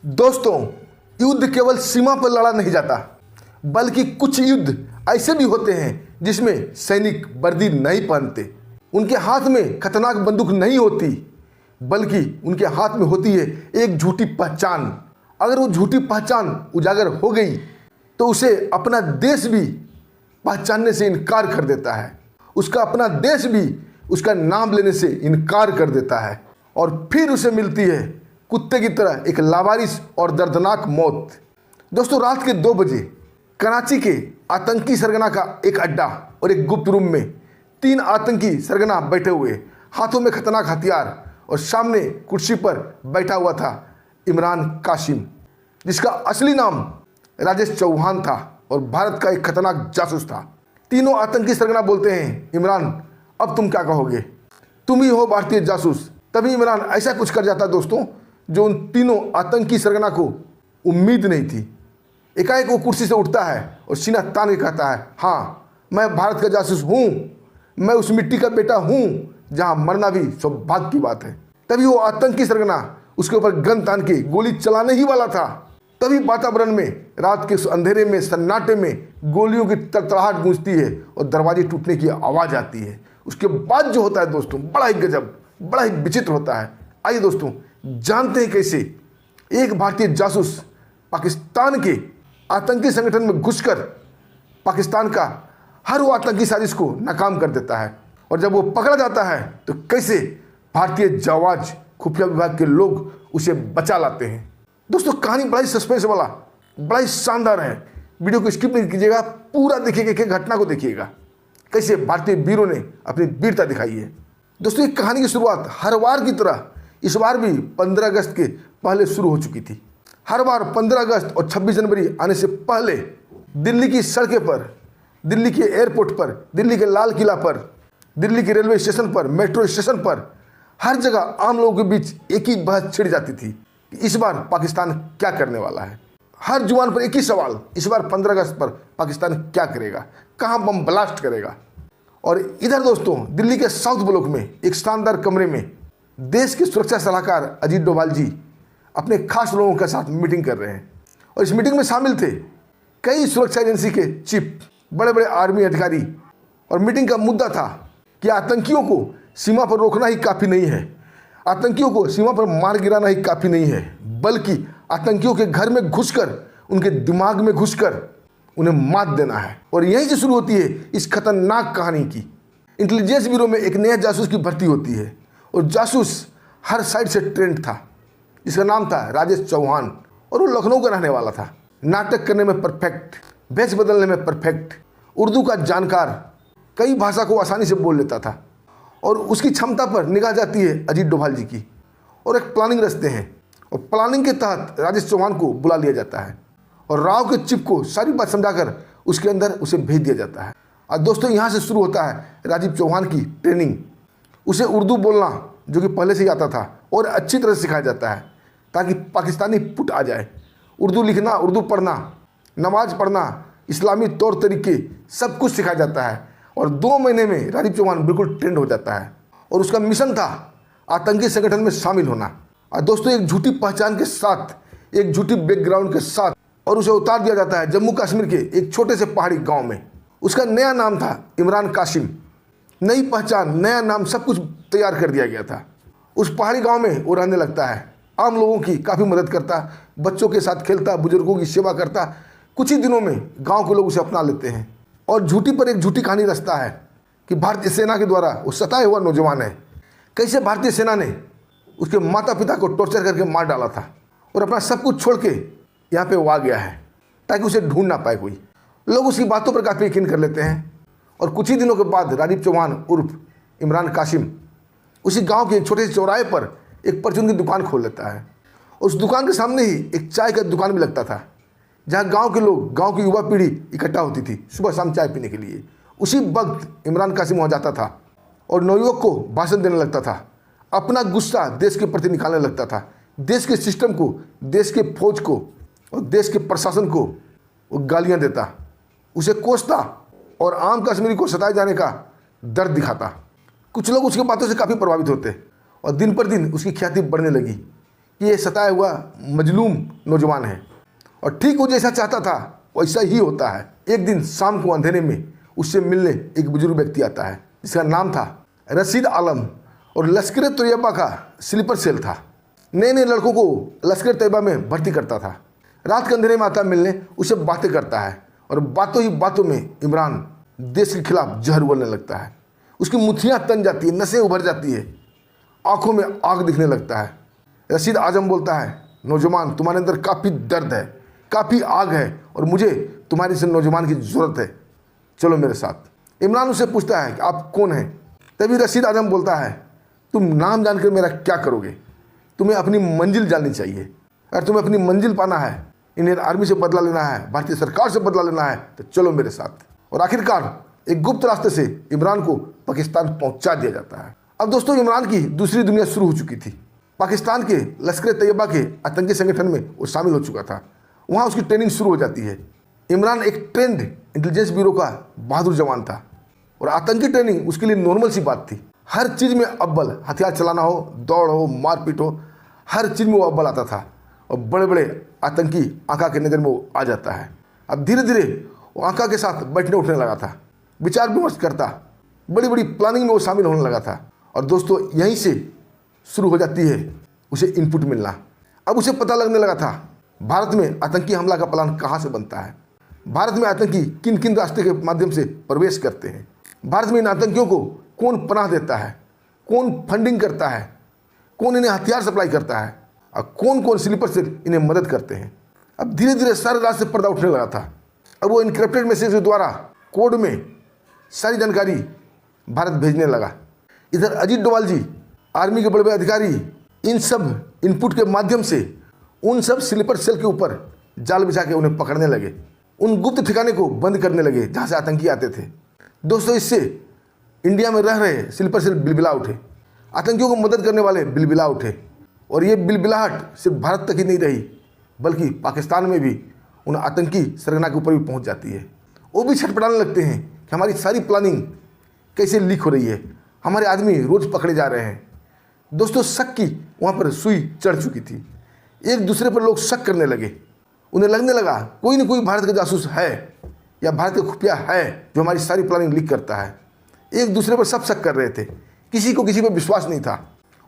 दोस्तों, युद्ध केवल सीमा पर लड़ा नहीं जाता, बल्कि कुछ युद्ध ऐसे भी होते हैं जिसमें सैनिक वर्दी नहीं पहनते, उनके हाथ में खतरनाक बंदूक नहीं होती, बल्कि उनके हाथ में होती है एक झूठी पहचान। अगर वो झूठी पहचान उजागर हो गई तो उसे अपना देश भी पहचानने से इनकार कर देता है, उसका अपना देश भी उसका नाम लेने से इनकार कर देता है, और फिर उसे मिलती है कुत्ते की तरह एक लावारिस और दर्दनाक मौत। दोस्तों, रात के 2 बजे कराची के आतंकी सरगना का एक अड्डा और एक गुप्त रूम में 3 आतंकी सरगना बैठे हुए, हाथों में खतरनाक हथियार, और सामने कुर्सी पर बैठा हुआ था इमरान कासिम, जिसका असली नाम राजेश चौहान था और भारत का एक खतरनाक जासूस था। तीनों आतंकी सरगना बोलते हैं, इमरान अब तुम क्या कहोगे, तुम ही हो भारतीय जासूस। तभी इमरान ऐसा कुछ कर जाता दोस्तों जो उन तीनों आतंकी सरगना को उम्मीद नहीं थी। एकाएक वो कुर्सी से उठता है और सीना तान के कहता है, हाँ मैं भारत का जासूस हूँ, मैं उस मिट्टी का बेटा हूँ जहाँ मरना भी सौभाग्य की बात है। तभी वो आतंकी सरगना उसके ऊपर गन तान के गोली चलाने ही वाला था। तभी वातावरण में रात के उस अंधेरे में सन्नाटे में गोलियों की तड़तड़ाहट गूंजती है और दरवाजे टूटने की आवाज़ आती है। उसके बाद जो होता है दोस्तों, बड़ा ही गजब, बड़ा ही विचित्र होता है। आइए दोस्तों जानते हैं कैसे एक भारतीय जासूस पाकिस्तान के आतंकी संगठन में घुसकर पाकिस्तान का हर वो आतंकी साजिश को नाकाम कर देता है, और जब वो पकड़ा जाता है तो कैसे भारतीय जावाज खुफिया विभाग के लोग उसे बचा लाते हैं। दोस्तों, कहानी बड़ा ही सस्पेंस वाला, बड़ा ही शानदार है। वीडियो को स्किप नहीं कीजिएगा, पूरा देखिएगा, एक घटना को देखिएगा कैसे भारतीय वीरों ने अपनी वीरता दिखाई है। दोस्तों, ये कहानी की शुरुआत हर बार की तरह इस बार भी 15 अगस्त के पहले शुरू हो चुकी थी। हर बार 15 अगस्त और 26 जनवरी आने से पहले दिल्ली की सड़कें पर, दिल्ली के एयरपोर्ट पर, दिल्ली के लाल किला पर, दिल्ली के रेलवे स्टेशन पर, मेट्रो स्टेशन पर, हर जगह आम लोगों के बीच एक ही बहस छिड़ जाती थी कि इस बार पाकिस्तान क्या करने वाला है। हर जुबान पर एक ही सवाल, इस बार 15 अगस्त पर पाकिस्तान क्या करेगा, कहाँ बम ब्लास्ट करेगा। और इधर दोस्तों, दिल्ली के साउथ ब्लॉक में एक शानदार कमरे में देश के सुरक्षा सलाहकार अजीत डोभाल जी अपने खास लोगों के साथ मीटिंग कर रहे हैं, और इस मीटिंग में शामिल थे कई सुरक्षा एजेंसी के चीफ, बड़े बड़े आर्मी अधिकारी। और मीटिंग का मुद्दा था कि आतंकियों को सीमा पर रोकना ही काफ़ी नहीं है, आतंकियों को सीमा पर मार गिराना ही काफ़ी नहीं है, बल्कि आतंकियों के घर में घुसकर, उनके दिमाग में घुसकर उन्हें मात देना है। और यहीं से शुरू होती है इस खतरनाक कहानी की। इंटेलिजेंस ब्यूरो में एक नया जासूस की भर्ती होती है, और जासूस हर साइड से ट्रेंड था, जिसका नाम था राजेश चौहान, और वो लखनऊ का रहने वाला था। नाटक करने में परफेक्ट, भेष बदलने में परफेक्ट, उर्दू का जानकार, कई भाषा को आसानी से बोल लेता था। और उसकी क्षमता पर निगाह जाती है अजीत डोभाल जी की, और एक प्लानिंग रचते हैं, और प्लानिंग के तहत राजेश चौहान को बुला लिया जाता है, और राव के चीफ को सारी बात समझाकर उसके अंदर उसे भेज दिया जाता है। और दोस्तों, यहाँ से शुरू होता है राजीव चौहान की ट्रेनिंग। उसे उर्दू बोलना, जो कि पहले से ही आता था, और अच्छी तरह से सिखाया जाता है ताकि पाकिस्तानी पुट आ जाए। उर्दू लिखना, उर्दू पढ़ना, नमाज पढ़ना, इस्लामी तौर तरीके, सब कुछ सिखाया जाता है। और 2 महीने में राजीव चौहान बिल्कुल ट्रेंड हो जाता है, और उसका मिशन था आतंकी संगठन में शामिल होना। और दोस्तों, एक झूठी पहचान के साथ, एक झूठी बैकग्राउंड के साथ, और उसे उतार दिया जाता है जम्मू कश्मीर के एक छोटे से पहाड़ी गाँव में। उसका नया नाम था इमरान कासिम, नई पहचान, नया नाम, सब कुछ तैयार कर दिया गया था। उस पहाड़ी गांव में वो रहने लगता है, आम लोगों की काफ़ी मदद करता, बच्चों के साथ खेलता, बुजुर्गों की सेवा करता। कुछ ही दिनों में गांव के लोग उसे अपना लेते हैं, और झूठी पर एक झूठी कहानी रचता है कि भारतीय सेना के द्वारा वो सताए हुआ नौजवान है, कैसे भारतीय सेना ने उसके माता पिता को टॉर्चर करके मार डाला था, और अपना सब कुछ छोड़ के यहाँ पर वो आ गया है ताकि उसे ढूंढ ना पाए कोई। लोग उसकी बातों पर काफ़ी यकीन कर लेते हैं, और कुछ ही दिनों के बाद राजीव चौहान उर्फ इमरान कासिम उसी गांव के एक छोटे से चौराहे पर एक परचून की दुकान खोल लेता है। उस दुकान के सामने ही एक चाय का दुकान भी लगता था, जहां गांव के लोग, गांव की युवा पीढ़ी इकट्ठा होती थी सुबह शाम चाय पीने के लिए। उसी वक्त इमरान कासिम वहाँ जाता था और नवयुवक को भाषण देने लगता था, अपना गुस्सा देश के प्रति निकालने लगता था, देश के सिस्टम को, देश के फौज को और देश के प्रशासन को वो गालियाँ देता, उसे कोसता और आम कश्मीरी को सताए जाने का दर्द दिखाता। कुछ लोग उसकी बातों से काफ़ी प्रभावित होते और दिन पर दिन उसकी ख्याति बढ़ने लगी। कि ये सताया हुआ मजलूम नौजवान है। और ठीक वो जैसा चाहता था वैसा ही होता है। एक दिन शाम को अंधेरे में उससे मिलने एक बुजुर्ग व्यक्ति आता है जिसका नाम था रशीद आलम और लश्कर तैयबा का स्लीपर सेल था। नए नए लड़कों को लश्कर तैयबा में भर्ती करता था। रात के अंधेरे में आता मिलने, उससे बातें करता है और बातों ही बातों में इमरान देश के खिलाफ जहर उगलने लगता है। उसकी मुठ्ठियाँ तन जाती है, नसें उभर जाती है, आंखों में आग दिखने लगता है। रशीद आजम बोलता है, नौजवान तुम्हारे अंदर काफ़ी दर्द है, काफ़ी आग है और मुझे तुम्हारे से नौजवान की ज़रूरत है, चलो मेरे साथ। इमरान उससे पूछता है कि आप कौन हैं? तभी रशीद आजम बोलता है, तुम नाम जानकर मेरा क्या करोगे? तुम्हें अपनी मंजिल जाननी चाहिए। अगर तुम्हें अपनी मंजिल पाना है, इंडियन आर्मी से बदला लेना है, भारतीय सरकार से बदला लेना है, तो चलो मेरे साथ। और आखिरकार एक गुप्त रास्ते से इमरान को पाकिस्तान पहुंचा दिया जाता है। अब दोस्तों, इमरान की दूसरी दुनिया शुरू हो चुकी थी। पाकिस्तान के लश्कर तैयबा के आतंकी संगठन में वो शामिल हो चुका था। वहाँ उसकी ट्रेनिंग शुरू हो जाती है। इमरान एक ट्रेंड इंटेलिजेंस ब्यूरो का बहादुर जवान था और आतंकी ट्रेनिंग उसके लिए नॉर्मल सी बात थी। हर चीज़ में अव्वल, हथियार चलाना हो, दौड़ हो, मारपीट हो, हर चीज़ में वो अव्वल आता था और बड़े बड़े आतंकी आका के नज़र में वो आ जाता है। अब धीरे धीरे वो आका के साथ बैठने उठने लगा था, विचार विमर्श करता, बड़ी बड़ी प्लानिंग में वो शामिल होने लगा था। और दोस्तों, यहीं से शुरू हो जाती है उसे इनपुट मिलना। अब उसे पता लगने लगा था भारत में आतंकी हमला का प्लान कहाँ से बनता है, भारत में आतंकी किन किन रास्ते के माध्यम से प्रवेश करते हैं, भारत में इन आतंकियों को कौन पनाह देता है, कौन फंडिंग करता है, कौन इन्हें हथियार सप्लाई करता है और कौन कौन स्लीपर से इन्हें मदद करते हैं। अब धीरे धीरे सारे रास्ते से पर्दा उठने लगा था। अब वो इनक्रिप्टेड मैसेज के द्वारा कोड में सारी जानकारी भारत भेजने लगा। इधर अजीत डोभाल जी, आर्मी के बड़े बड़े अधिकारी, इन सब इनपुट के माध्यम से उन सब स्लीपर सेल के ऊपर जाल बिछा के उन्हें पकड़ने लगे, उन गुप्त ठिकाने को बंद करने लगे जहाँ से आतंकी आते थे। दोस्तों, इससे इंडिया में रह रहे स्लीपर सेल बिलबिला उठे, आतंकियों को मदद करने वाले बिलबिला उठे। और ये बिलबिलाहट सिर्फ भारत तक ही नहीं रही, बल्कि पाकिस्तान में भी उन आतंकी सरगना के ऊपर भी पहुँच जाती है। वो भी छटपटाने लगते हैं कि हमारी सारी प्लानिंग कैसे लीक हो रही है, हमारे आदमी रोज़ पकड़े जा रहे हैं। दोस्तों, शक की वहाँ पर सुई चढ़ चुकी थी। एक दूसरे पर लोग शक करने लगे। उन्हें लगने लगा कोई न कोई भारत का जासूस है या भारत का खुफिया है जो हमारी सारी प्लानिंग लीक करता है। एक दूसरे पर सब शक कर रहे थे, किसी को किसी पर विश्वास नहीं था।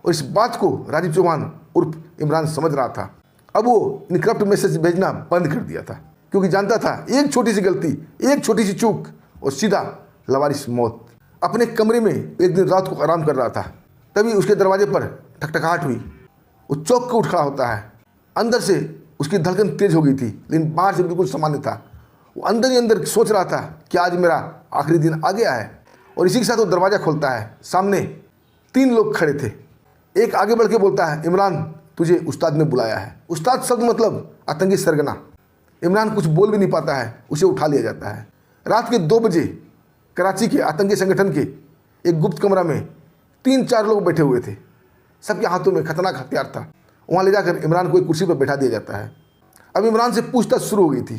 और इस बात को राजीव चौहान उर्फ इमरान समझ रहा था। अब वो इनक्रप्ट मैसेज भेजना बंद कर दिया था, क्योंकि जानता था एक छोटी सी गलती, एक छोटी सी चूक और सीधा लवारिस मौत। अपने कमरे में एक दिन रात को आराम कर रहा था, तभी उसके दरवाजे पर ठकठकाहट हुई। वो चौंक के उठ खड़ा होता है। अंदर से उसकी धड़कन तेज हो गई थी, लेकिन बाहर से बिल्कुल सामान्य था। वो अंदर ही अंदर सोच रहा था कि आज मेरा आखिरी दिन आ गया है। और इसी के साथ वो दरवाज़ा खोलता है। सामने 3 लोग खड़े थे। एक आगे बढ़ के बोलता है, इमरान तुझे उस्ताद ने बुलाया है। उस्ताद शब्द मतलब आतंकी सरगना। इमरान कुछ बोल भी नहीं पाता है, उसे उठा लिया जाता है। रात के 2 बजे कराची के आतंकी संगठन के एक गुप्त कमरा में 3-4 लोग बैठे हुए थे। सबके हाथों में खतरनाक हथियार था। वहाँ ले जाकर इमरान को एक कुर्सी पर बैठा दिया जाता है। अब इमरान से पूछताछ शुरू हो गई थी,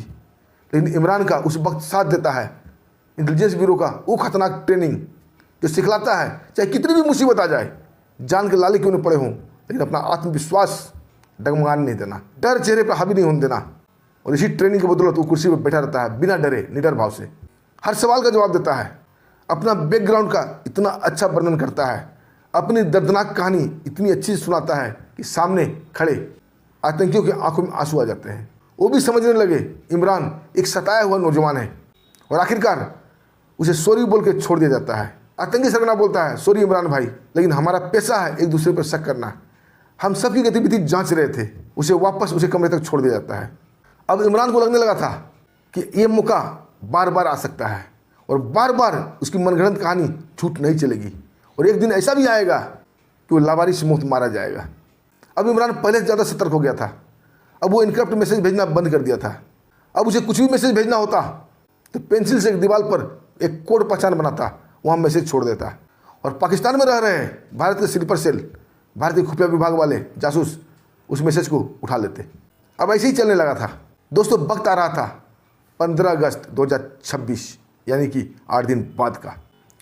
लेकिन इमरान का उस वक्त साथ देता है इंटेलिजेंस ब्यूरो का वो खतरनाक ट्रेनिंग जो सिखलाता है चाहे कितनी भी मुसीबत आ जाए, जान के लाले क्यों न पड़े हों, लेकिन अपना आत्मविश्वास डगमगाने नहीं देना, डर चेहरे पर हावी नहीं होने देना। और इसी ट्रेनिंग के बदौलत वो कुर्सी पर बैठा रहता है, बिना डरे, निडर भाव से हर सवाल का जवाब देता है। अपना बैकग्राउंड का इतना अच्छा वर्णन करता है, अपनी दर्दनाक कहानी इतनी अच्छी से सुनाता है कि सामने खड़े आतंकियों की आंखों में आंसू आ जाते हैं। वो भी समझने लगे इमरान एक सताया हुआ नौजवान है। और आखिरकार उसे सॉरी बोल के छोड़ दिया जाता है। आतंकी सरगना बोलता है, सॉरी इमरान भाई, लेकिन हमारा पेशा है एक दूसरे पर शक करना। हम सबकी गतिविधि जांच रहे थे। उसे वापस उसे कमरे तक छोड़ दिया जाता है। अब इमरान को लगने लगा था कि ये मौका बार बार आ सकता है और बार बार उसकी मनगढ़ंत कहानी झूठ नहीं चलेगी और एक दिन ऐसा भी आएगा कि वो लावारिस मौत मारा जाएगा। अब इमरान पहले से ज़्यादा सतर्क हो गया था। अब वो इनक्रप्ट मैसेज भेजना बंद कर दिया था। अब उसे कुछ भी मैसेज भेजना होता तो पेंसिल से एक दीवार पर एक कोड पहचान बनाता, वहाँ मैसेज छोड़ देता। और पाकिस्तान में रह रहे भारत के स्लीपर सेल, भारतीय खुफिया विभाग वाले जासूस उस मैसेज को उठा लेते। अब ऐसे ही चलने लगा था। दोस्तों, वक्त आ रहा था 15 अगस्त 2026, यानी कि 8 दिन बाद का।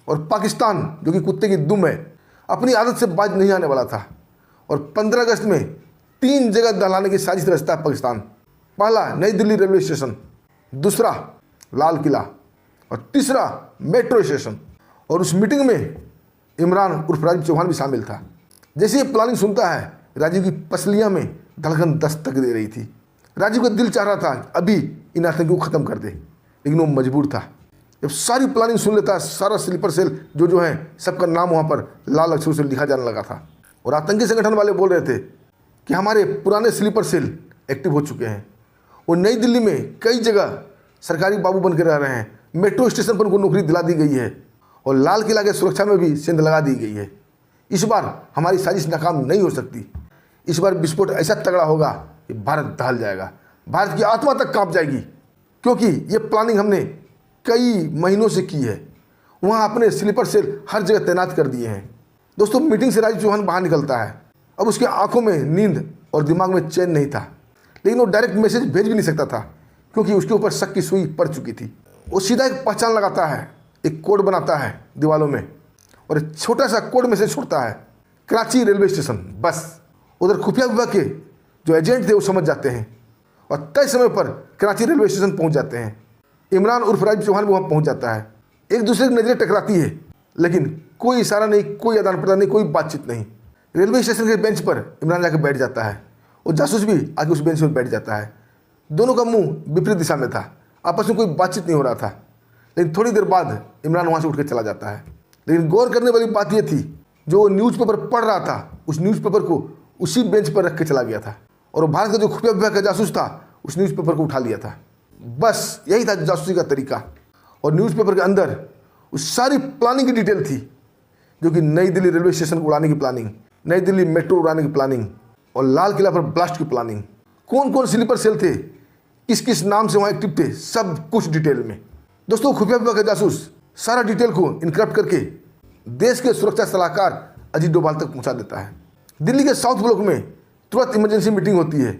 और पाकिस्तान जो कि कुत्ते की दुम है, अपनी आदत से बाज नहीं आने वाला था। और 15 अगस्त में 3 जगह दहलाने की साजिश रचता है पाकिस्तान। पहला नई दिल्ली रेलवे स्टेशन, दूसरा लाल किला और तीसरा मेट्रो स्टेशन। और उस मीटिंग में इमरान उर्फ राजीव चौहान भी शामिल था। जैसे ये प्लानिंग सुनता है, राजीव की पसलियाँ में धड़कन दस्तक दे रही थी। राजीव का दिल चाह रहा था कि अभी इन आतंकियों को ख़त्म कर दे, लेकिन वो मजबूर था। जब सारी प्लानिंग सुन लेता, सारा स्लीपर सेल जो है सबका नाम वहाँ पर लाल अक्षरों से लिखा जाने लगा था। और आतंकी संगठन वाले बोल रहे थे कि हमारे पुराने स्लीपर सेल एक्टिव हो चुके हैं। वो नई दिल्ली में कई जगह सरकारी बाबू बन के रह रहे हैं। मेट्रो स्टेशन पर उनको नौकरी दिला दी गई है और लाल किला के सुरक्षा में भी सेंध लगा दी गई है। इस बार हमारी साजिश नाकाम नहीं हो सकती। इस बार विस्फोट ऐसा तगड़ा होगा कि भारत दहल जाएगा, भारत की आत्मा तक कांप जाएगी, क्योंकि ये प्लानिंग हमने कई महीनों से की है। वहाँ अपने स्लीपर सेल हर जगह तैनात कर दिए हैं। दोस्तों, मीटिंग से राजीव चौहान बाहर निकलता है। अब उसके आंखों में नींद और दिमाग में चैन नहीं था, लेकिन वो डायरेक्ट मैसेज भेज भी नहीं सकता था, क्योंकि उसके ऊपर शक की सुई पड़ चुकी थी। वो सीधा एक पहचान लगाता है, एक कोड बनाता है दीवालों में और एक छोटा सा कोड मैसेज छोड़ता है, कराची रेलवे स्टेशन। बस उधर खुफिया विभाग के जो एजेंट थे वो समझ जाते हैं और तय समय पर कराची रेलवे स्टेशन पहुंच जाते हैं। इमरान उर्फ राजीव चौहान भी वहाँ पहुँच जाता है। एक दूसरे की नज़रें टकराती है, लेकिन कोई इशारा नहीं, कोई आदान प्रदान नहीं, कोई बातचीत नहीं। रेलवे स्टेशन के बेंच पर इमरान जाकर बैठ जाता है और जासूस भी आगे उस बेंच पर बैठ जाता है। दोनों का मुंह विपरीत दिशा में था, आपस में कोई बातचीत नहीं हो रहा था। लेकिन थोड़ी देर बाद इमरान वहाँ से उठ कर चला जाता है। लेकिन गौर करने वाली बात यह थी, जो न्यूज़पेपर पढ़ रहा था उस न्यूज़पेपर को उसी बेंच पर रख के चला गया था और भारत का जो खुफिया विभाग का जासूस था उस न्यूज़पेपर को उठा लिया था। बस यही था जासूसी का तरीका। और न्यूज़पेपर के अंदर उस सारी प्लानिंग की डिटेल थी, जो कि नई दिल्ली रेलवे स्टेशन को उड़ाने की प्लानिंग, नई दिल्ली मेट्रो उड़ाने की प्लानिंग और लाल किला पर ब्लास्ट की प्लानिंग। कौन कौन स्लीपर सेल थे, किस किस नाम से वहाँ एक्टिव थे, सब कुछ डिटेल में। दोस्तों, खुफिया विभाग का जासूस सारा डिटेल को इनक्रप्ट करके देश के सुरक्षा सलाहकार अजीत डोभाल तक पहुँचा देता है। दिल्ली के साउथ ब्लॉक में तुरंत इमरजेंसी मीटिंग होती है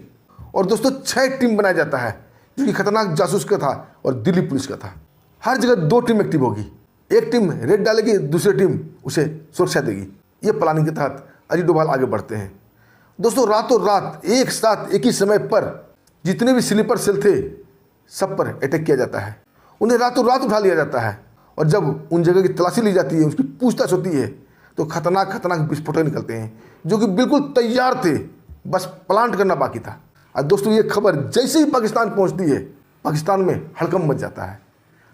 और दोस्तों 6 टीम बनाया जाता है, जो कि खतरनाक जासूस का था और दिल्ली पुलिस का था। हर जगह 2 टीम एक्टिव होगी, एक टीम रेड डालेगी, दूसरी टीम उसे सुरक्षा देगी। ये प्लानिंग के तहत अजीत डोभाल आगे बढ़ते हैं। दोस्तों, रातों रात एक साथ एक ही समय पर जितने भी स्लीपर सेल थे सब पर अटैक किया जाता है। उन्हें रातों रात उठा लिया जाता है और जब उन जगह की तलाशी ली जाती है, उसकी पूछताछ होती है, तो खतरनाक विस्फोटक निकलते हैं, जो कि बिल्कुल तैयार थे, बस प्लांट करना बाकी था। और दोस्तों, ये खबर जैसे ही पाकिस्तान पहुंचती है, पाकिस्तान में हड़कंप मच जाता है।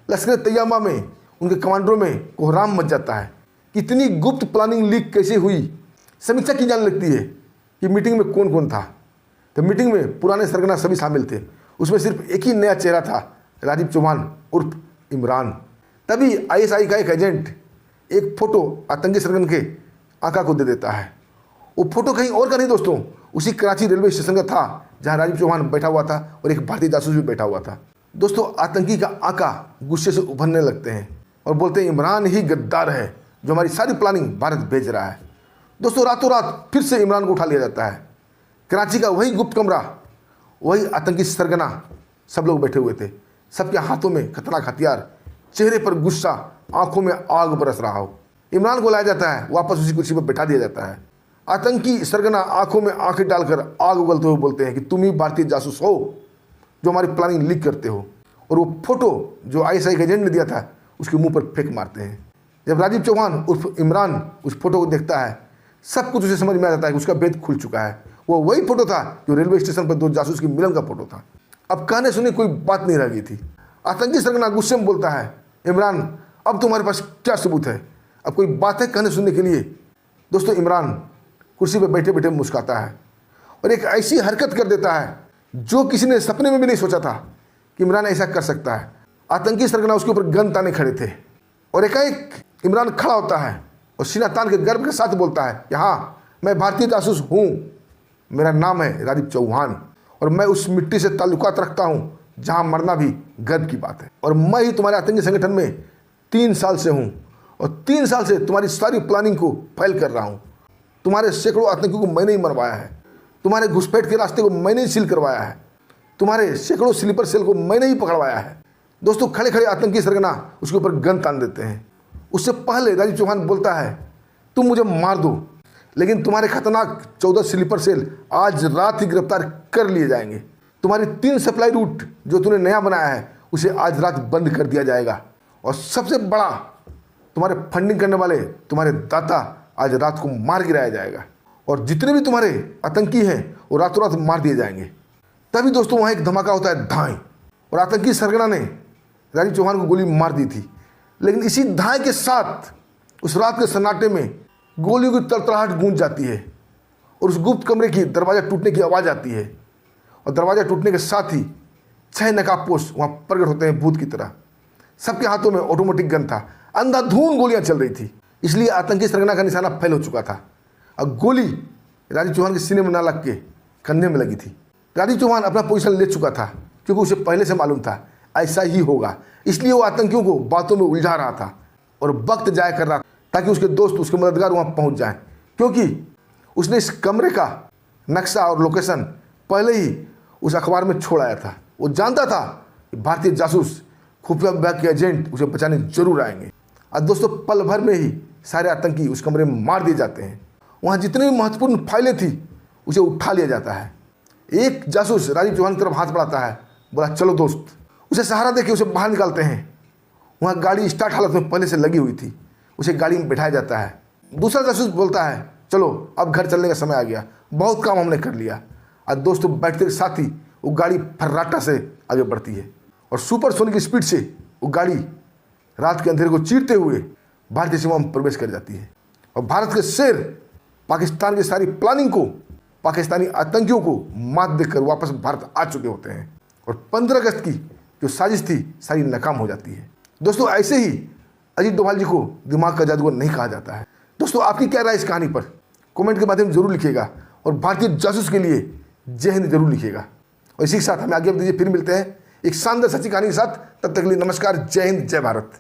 लश्कर तैयबा में उनके कमांडरों में कोहराम मच जाता है। कितनी गुप्त प्लानिंग लीक कैसे हुई, समीक्षा की जाने लगती है कि मीटिंग में कौन कौन था। तो मीटिंग में पुराने सरगना सभी शामिल थे, उसमें सिर्फ एक ही नया चेहरा था, राजीव चौहान उर्फ इमरान। तभी ISI का एक एजेंट एक फोटो आतंकी सरगन के आका को दे देता है। वो फोटो कहीं और का नहीं दोस्तों, उसी कराची रेलवे स्टेशन का था, जहां राजीव चौहान बैठा हुआ था और एक भारतीय जासूस भी बैठा हुआ था। दोस्तों, आतंकी का आका गुस्से से उभरने लगते हैं और बोलते हैं, इमरान ही गद्दार है जो हमारी सारी प्लानिंग भारत भेज रहा है। दोस्तों, रातों रात फिर से इमरान को उठा लिया जाता है। कराची का वही गुप्त कमरा, वही आतंकी सरगना, सब लोग बैठे हुए थे, सबके हाथों में खतरनाक हथियार, चेहरे पर गुस्सा, आंखों में आग बरस रहा हो। इमरान को लाया जाता है, वापस उसी कुर्सी पर बैठा दिया जाता है। आतंकी सरगना आंखों में आंखें डालकर आग उगलते हुए बोलते हैं कि तुम ही भारतीय जासूस हो जो हमारी प्लानिंग लीक करते हो। और वो फोटो जो ISI के एजेंट ने दिया था उसके मुंह पर फेंक मारते हैं। जब राजीव चौहान उर्फ इमरान उस फोटो को देखता है, सब कुछ उसे समझ में आ जाता है कि उसका भेद खुल चुका है। वो वही फोटो था जो रेलवे स्टेशन पर 2 जासूस की मिलन का फोटो था। अब कहने सुने कोई बात नहीं रह गई थी। आतंकी सरगना गुस्से में बोलता है, इमरान, अब तुम्हारे पास क्या सबूत है, अब कोई बात है कहने सुनने के लिए। दोस्तों, इमरान कुर्सी पर बैठे बैठे मुस्कुराता है और एक ऐसी हरकत कर देता है जो किसी ने सपने में भी नहीं सोचा था कि इमरान ऐसा कर सकता है। आतंकी सरगना उसके ऊपर गन ताने खड़े थे और एकाएक इमरान खड़ा होता है और सीना तान के गर्व के साथ बोलता है कि हाँ, मैं भारतीय जासूस हूँ, मेरा नाम है राजीव चौहान और मैं उस मिट्टी से ताल्लुकात रखता हूँ जहाँ मरना भी गर्व की बात है। और मैं ही तुम्हारे आतंकी संगठन में 3 साल से हूँ और 3 साल से तुम्हारी सारी प्लानिंग को फैल कर रहा हूँ। तुम्हारे सैकड़ों आतंकियों को मैंने ही मरवाया है, तुम्हारे घुसपैठ के रास्ते को मैंने ही सील करवाया है, तुम्हारे सैकड़ों स्लीपर सेल को मैंने ही पकड़वाया है। दोस्तों, खड़े खड़े आतंकी सरगना उसके ऊपर गन तान देते हैं। उससे पहले राजीव चौहान बोलता है, तुम मुझे मार दो, लेकिन तुम्हारे खतरनाक 14 स्लीपर सेल आज रात ही गिरफ्तार कर लिए जाएंगे। तुम्हारी 3 सप्लाई रूट जो तूने नया बनाया है उसे आज रात बंद कर दिया जाएगा। और सबसे बड़ा, तुम्हारे फंडिंग करने वाले तुम्हारे दाता आज रात को मार गिराया जाएगा। और जितने भी तुम्हारे आतंकी हैं वो रातों रात मार दिए जाएंगे। तभी दोस्तों वहाँ एक धमाका होता है धाएँ, और आतंकी सरगना ने राजीव चौहान को गोली मार दी थी। लेकिन इसी धाएँ के साथ उस रात के सन्नाटे में गोलियों की तड़तड़ाहट गूंज जाती है और उस गुप्त कमरे की दरवाज़ा टूटने की आवाज़ आती है। और दरवाज़ा टूटने के साथ ही 6 नकाबपोश वहाँ प्रकट होते हैं भूत की तरह। सबके हाथों में ऑटोमेटिक गन था। अंधाधुंध गोलियां चल रही थी, इसलिए आतंकी सरगना का निशाना फैल हो चुका था। अब गोली राजीव चौहान के सीने में ना लग के कंधे में लगी थी। राजीव चौहान अपना पोजीशन ले चुका था क्योंकि उसे पहले से मालूम था ऐसा ही होगा, इसलिए वो आतंकियों को बातों में उलझा रहा था और वक्त जाया कर रहा था ताकि उसके दोस्त, उसके मददगार वहाँ पहुँच जाएं। क्योंकि उसने इस कमरे का नक्शा और लोकेशन पहले ही उस अखबार में छोड़ आया था। वो जानता था कि भारतीय जासूस, खुफिया विभाग के एजेंट उसे बचाने जरूर आएंगे। और दोस्तों पल भर में ही सारे आतंकी उस कमरे में मार दिए जाते हैं। वहाँ जितनी भी महत्वपूर्ण फाइलें थी उसे उठा लिया जाता है। एक जासूस राजीव चौहान की तरफ हाथ बढ़ाता है, बोला चलो दोस्त। उसे सहारा देके उसे बाहर निकालते हैं। वहाँ गाड़ी स्टार्ट हालत में पहले से लगी हुई थी, उसे गाड़ी में बिठाया जाता है। दूसरा जासूस बोलता है चलो अब घर चलने का समय आ गया, बहुत काम हमने कर लिया। और दोस्तों बैठते के साथ ही वो गाड़ी फर्राटा से आगे बढ़ती है और सुपरसोनिक स्पीड से वो गाड़ी रात के अंधेरे को चीरते हुए भारतीय सीमा में प्रवेश कर जाती है। और भारत के शेर पाकिस्तान की सारी प्लानिंग को, पाकिस्तानी आतंकियों को मात देकर वापस भारत आ चुके होते हैं और 15 अगस्त की जो साजिश थी सारी नाकाम हो जाती है। दोस्तों ऐसे ही अजीत डोभाल जी को दिमाग का जादूगर नहीं कहा जाता है। दोस्तों आपकी क्या राय इस कहानी पर कमेंट के माध्यम से जरूर लिखिएगा और भारतीय जासूस के लिए जय हिंद जरूर लिखिएगा। और इसी के साथ हमें आगे दीजिए, फिर मिलते हैं एक शानदार सच्ची कहानी के साथ। तब तक के लिए नमस्कार, जय हिंद, जय भारत।